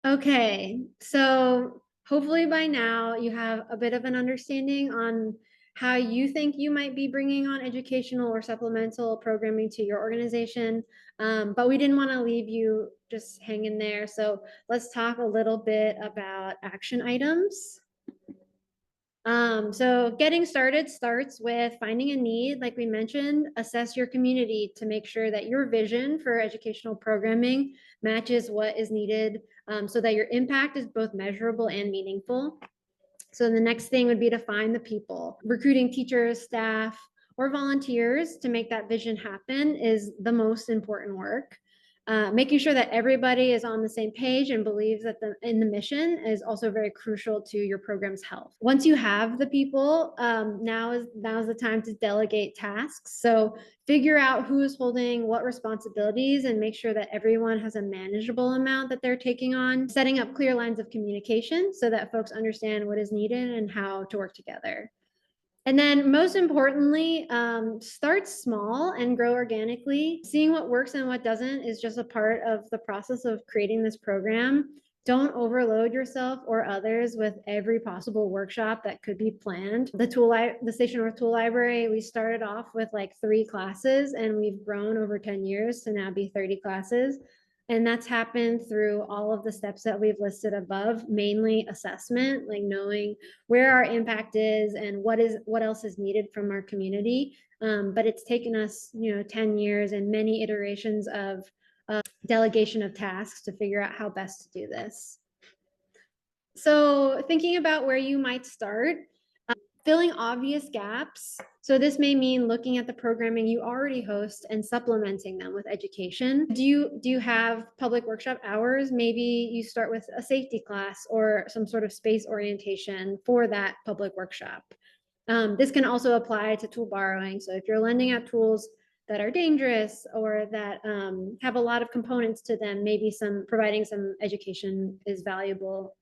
Okay, so hopefully by now you have a bit of an understanding on how you think you might be bringing on educational or supplemental programming to your organization. But we didn't want to leave you just hanging there. So let's talk a little bit about action items. So getting started starts with finding a need, like we mentioned, assess your community to make sure that your vision for educational programming matches what is needed, so that your impact is both measurable and meaningful. So the next thing would be to find the people. Recruiting teachers, staff, or volunteers to make that vision happen is the most important work. Making sure that everybody is on the same page and believes that in the mission is also very crucial to your program's health. Once you have the people, now's the time to delegate tasks. So figure out who's holding what responsibilities and make sure that everyone has a manageable amount that they're taking on. Setting up clear lines of communication so that folks understand what is needed and how to work together. And then most importantly, start small and grow organically. Seeing what works and what doesn't is just a part of the process of creating this program. Don't overload yourself or others with every possible workshop that could be planned. The Station North Tool Library, we started off with like 3 classes and we've grown over 10 years to now be 30 classes. And that's happened through all of the steps that we've listed above, mainly assessment, like knowing where our impact is and what else is needed from our community. But it's taken us, 10 years and many iterations of delegation of tasks to figure out how best to do this. So thinking about where you might start, filling obvious gaps. So this may mean looking at the programming you already host and supplementing them with education. Do you have public workshop hours? Maybe you start with a safety class or some sort of space orientation for that public workshop. This can also apply to tool borrowing. So if you're lending out tools that are dangerous or that have a lot of components to them, maybe providing some education is valuable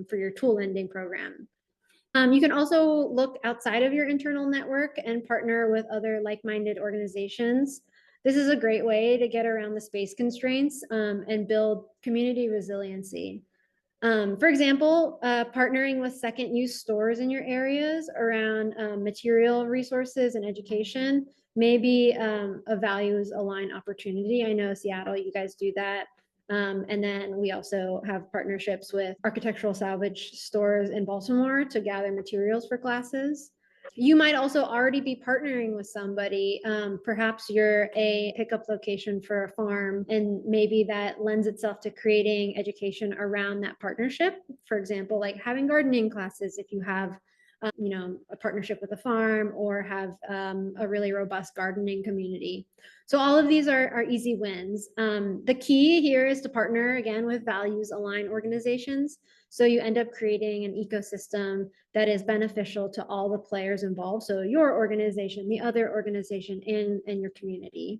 for your tool lending program. You can also look outside of your internal network and partner with other like-minded organizations. This is a great way to get around the space constraints and build community resiliency. For example, partnering with second use stores in your areas around material resources and education may be a values aligned opportunity. I know Seattle, you guys do that. And then we also have partnerships with architectural salvage stores in Baltimore to gather materials for classes. You might also already be partnering with somebody. Perhaps you're a pickup location for a farm, and maybe that lends itself to creating education around that partnership. For example, like having gardening classes if you have a partnership with a farm or have a really robust gardening community. So all of these are easy wins. The key here is to partner again with values aligned organizations. So you end up creating an ecosystem that is beneficial to all the players involved. So your organization, the other organization, and your community.